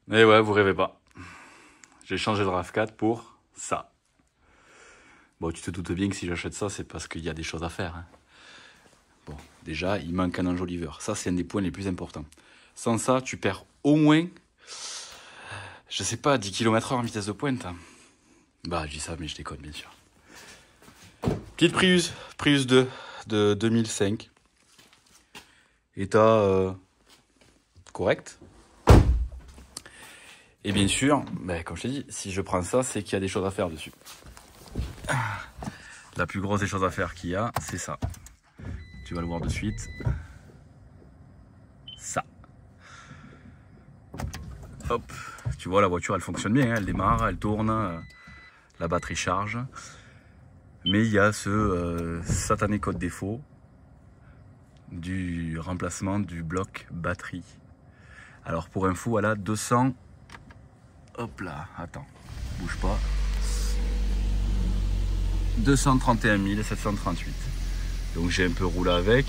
Mais ouais, vous rêvez pas. J'ai changé de RAV4 pour ça. Bon, tu te doutes bien que si j'achète ça, c'est parce qu'il y a des choses à faire, hein. Bon, déjà, il manque un enjoliveur. Ça, c'est un des points les plus importants. Sans ça, tu perds au moins, je sais pas, 10 km/h en vitesse de pointe, hein. Bah, je dis ça, mais je déconne, bien sûr. Petite Prius 2 de 2005. État correct. Et bien sûr, comme je t'ai dit, si je prends ça, c'est qu'il y a des choses à faire dessus. La plus grosse des choses à faire qu'il y a, c'est ça. Tu vas le voir de suite. Ça. Hop. Tu vois, la voiture, elle fonctionne bien, hein. Elle démarre, elle tourne, la batterie charge. Mais il y a ce satané code défaut du remplacement du bloc batterie. Alors pour info, elle a 200... Hop là, attends, bouge pas. 231 738. Donc j'ai un peu roulé avec.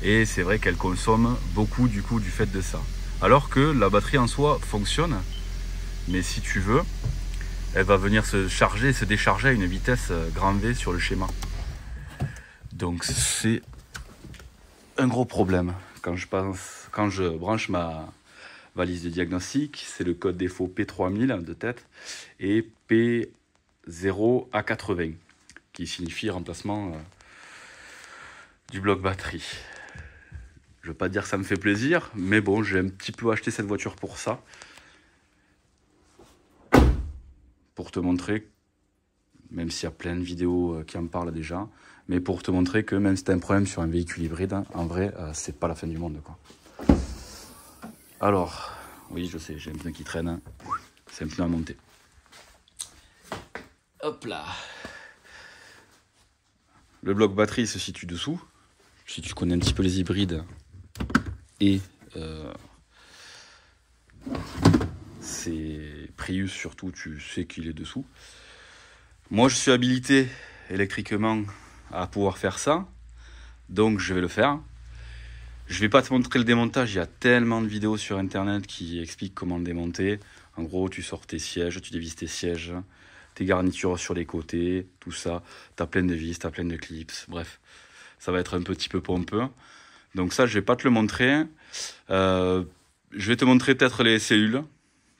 Et c'est vrai qu'elle consomme beaucoup du coup du fait de ça. Alors que la batterie en soi fonctionne. Mais si tu veux, elle va venir se charger et se décharger à une vitesse grand V sur le schéma. Donc c'est un gros problème. Quand je branche ma valise de diagnostic, c'est le code défaut P3000 de tête et P0A80 qui signifie remplacement du bloc batterie. Je veux pas dire que ça me fait plaisir, mais bon, j'ai un petit peu acheté cette voiture pour ça. Pour te montrer, même s'il y a plein de vidéos qui en parlent déjà, mais pour te montrer que même si tu as un problème sur un véhicule hybride, en vrai, c'est pas la fin du monde, quoi. Alors, oui, je sais, j'ai un pneu qui traîne, hein. C'est un pneu à monter. Hop là. Le bloc batterie se situe dessous. Si tu connais un petit peu les hybrides et c'est Prius surtout, tu sais qu'il est dessous. Moi, je suis habilité électriquement à pouvoir faire ça, donc je vais le faire. Je vais pas te montrer le démontage, il y a tellement de vidéos sur internet qui expliquent comment le démonter. En gros, tu sors tes sièges, tu dévisses tes sièges, tes garnitures sur les côtés, tout ça. Tu as plein de vis, tu as plein de clips, bref. Ça va être un petit peu pompeux. Donc ça, je vais pas te le montrer. Je vais te montrer peut-être les cellules.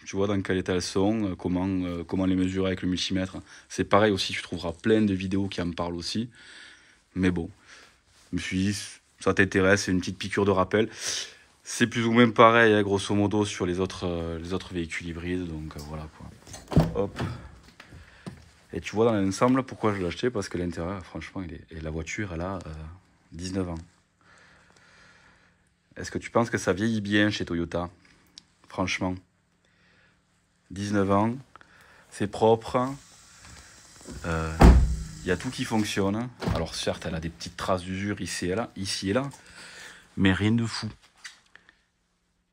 Tu vois dans quel état elles sont, comment les mesurer avec le multimètre. C'est pareil aussi, tu trouveras plein de vidéos qui en parlent aussi. Mais bon, je me suis dit, ça t'intéresse, c'est une petite piqûre de rappel. C'est plus ou moins pareil, hein, grosso modo, sur les autres véhicules hybrides. Donc voilà quoi. Hop. Et tu vois dans l'ensemble, pourquoi je l'ai acheté? Parce que l'intérieur, franchement, et la voiture, elle a 19 ans. Est-ce que tu penses que ça vieillit bien chez Toyota? Franchement. 19 ans, c'est propre. Y a tout qui fonctionne. Alors certes, elle a des petites traces d'usure ici et là, mais rien de fou.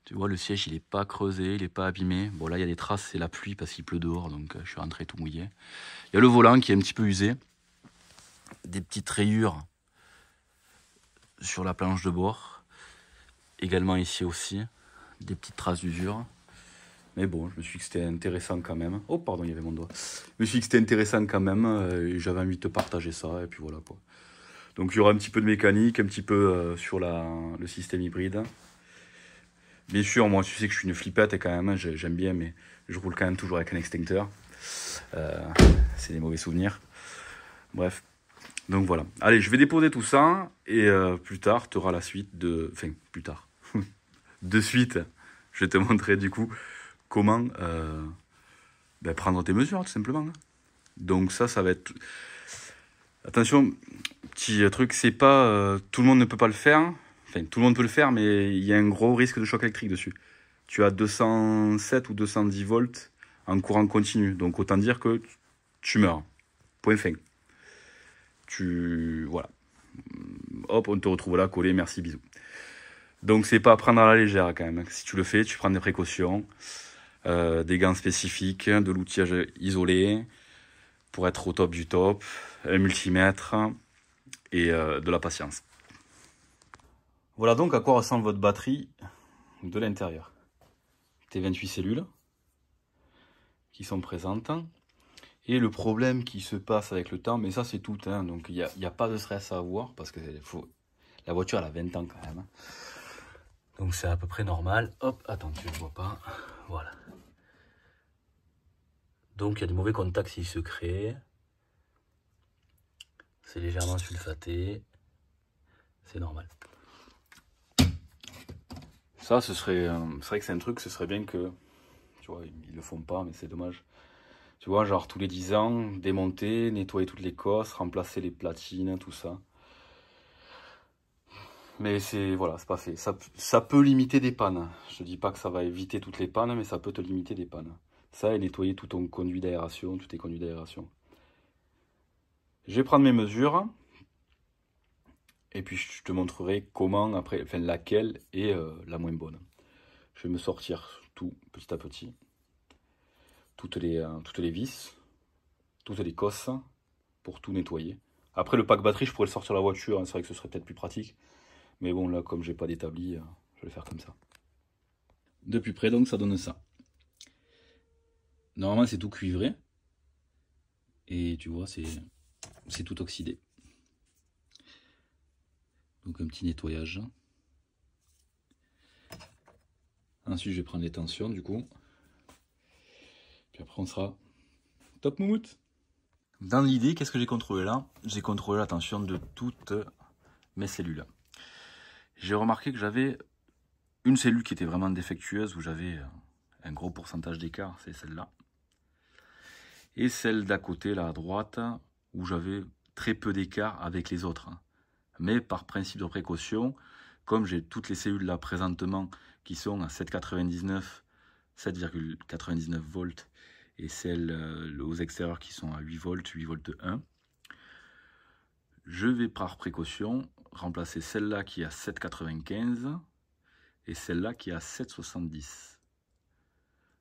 Tu vois, le siège, il n'est pas creusé, il n'est pas abîmé. Bon, là, il y a des traces, c'est la pluie parce qu'il pleut dehors, donc je suis rentré tout mouillé. Il y a le volant qui est un petit peu usé. Des petites rayures sur la planche de bord. Également ici aussi, des petites traces d'usure. Mais bon, je me suis dit que c'était intéressant quand même. Oh, pardon, il y avait mon doigt. Je me suis dit que c'était intéressant quand même. Et j'avais envie de te partager ça, et puis voilà quoi. Donc il y aura un petit peu de mécanique, un petit peu sur le système hybride. Bien sûr, moi, tu sais que je suis une flippette quand même, hein, j'aime bien, mais je roule quand même toujours avec un extincteur. C'est des mauvais souvenirs. Bref, donc voilà. Allez, je vais déposer tout ça, et plus tard, tu auras la suite de... Enfin, plus tard. De suite, je vais te montrer du coup comment prendre tes mesures, tout simplement. Donc ça va être... Attention, petit truc, c'est pas... tout le monde ne peut pas le faire. Enfin, tout le monde peut le faire, mais il y a un gros risque de choc électrique dessus. Tu as 207 ou 210 volts en courant continu. Donc autant dire que tu meurs. Point fin. Voilà. Hop, on te retrouve là, collé, merci, bisous. Donc c'est pas à prendre à la légère quand même. Si tu le fais, tu prends des précautions. Des gants spécifiques, de l'outillage isolé pour être au top du top, un multimètre et de la patience. Voilà donc à quoi ressemble votre batterie de l'intérieur. Tes 28 cellules, qui sont présentes. Et le problème qui se passe avec le temps, mais ça c'est tout, hein, donc il n'y a pas de stress à avoir, parce que la voiture elle a 20 ans quand même. Hein. Donc c'est à peu près normal. Hop, attends, tu ne vois pas. Voilà. Donc il y a des mauvais contacts s'ils se créent. C'est légèrement sulfaté. C'est normal. Ça, c'est vrai que c'est un truc, ce serait bien que, tu vois, ils le font pas, mais c'est dommage. Tu vois, genre tous les 10 ans, démonter, nettoyer toutes les cosses, remplacer les platines, tout ça. Mais voilà, c'est pas fait. Ça peut limiter des pannes. Je te dis pas que ça va éviter toutes les pannes, mais ça peut te limiter des pannes. Ça, et nettoyer tout ton conduit d'aération, tous tes conduits d'aération. Je vais prendre mes mesures. Et puis je te montrerai comment, après, enfin laquelle est la moins bonne. Je vais me sortir tout petit à petit. Toutes les vis, toutes les cosses, pour tout nettoyer. Après le pack batterie, je pourrais le sortir de la voiture, hein, c'est vrai que ce serait peut-être plus pratique. Mais bon, là, comme j'ai pas d'établi, je vais le faire comme ça. De plus près, donc, ça donne ça. Normalement, c'est tout cuivré. Et tu vois, c'est tout oxydé. Donc, un petit nettoyage. Ensuite, je vais prendre les tensions, du coup. Puis après, on sera top moumoute. Dans l'idée, qu'est-ce que j'ai contrôlé là? J'ai contrôlé la tension de toutes mes cellules. J'ai remarqué que j'avais une cellule qui était vraiment défectueuse, où j'avais un gros pourcentage d'écart, c'est celle-là. Et celle d'à côté, là à droite, où j'avais très peu d'écart avec les autres. Mais par principe de précaution, comme j'ai toutes les cellules là présentement qui sont à 7,99 volts, et celles aux extérieurs qui sont à 8 volts, 8 volts 1, je vais par précaution remplacer celle-là qui est à 7,95 et celle-là qui est à 7,70.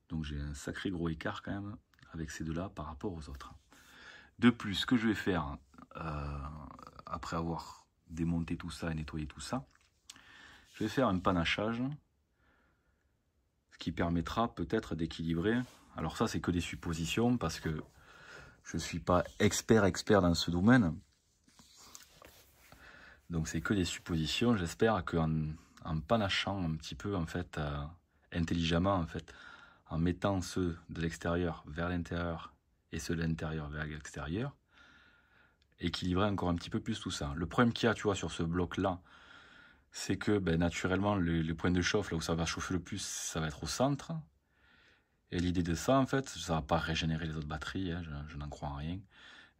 Donc j'ai un sacré gros écart quand même avec ces deux-là par rapport aux autres. De plus, ce que je vais faire après avoir démonté tout ça et nettoyé tout ça, je vais faire un panachage, ce qui permettra peut-être d'équilibrer. Alors ça, c'est que des suppositions parce que je ne suis pas expert dans ce domaine. Donc c'est que des suppositions. J'espère qu'en panachant un petit peu en fait intelligemment en fait, en mettant ceux de l'extérieur vers l'intérieur et ceux de l'intérieur vers l'extérieur, équilibrer encore un petit peu plus tout ça. Le problème qu'il y a, tu vois, sur ce bloc là, c'est que naturellement le point de chauffe là où ça va chauffer le plus, ça va être au centre. Et l'idée de ça, en fait, ça va pas régénérer les autres batteries, hein, je n'en crois en rien.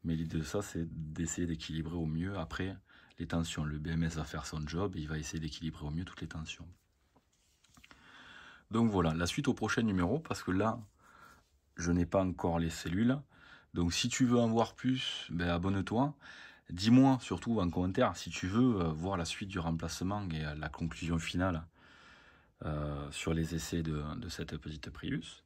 Mais l'idée de ça, c'est d'essayer d'équilibrer au mieux après les tensions. Le BMS va faire son job et il va essayer d'équilibrer au mieux toutes les tensions. Donc voilà, la suite au prochain numéro, parce que là, je n'ai pas encore les cellules. Donc si tu veux en voir plus, abonne-toi. Dis-moi surtout en commentaire si tu veux voir la suite du remplacement et la conclusion finale sur les essais de cette petite Prius.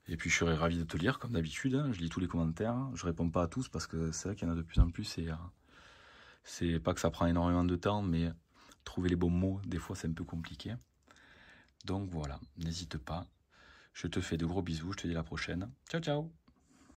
Et puis je serais ravi de te lire comme d'habitude, hein. Je lis tous les commentaires, je réponds pas à tous parce que c'est vrai qu'il y en a de plus en plus et c'est pas que ça prend énormément de temps, mais trouver les bons mots, des fois c'est un peu compliqué. Donc voilà, n'hésite pas. Je te fais de gros bisous, je te dis à la prochaine. Ciao ciao.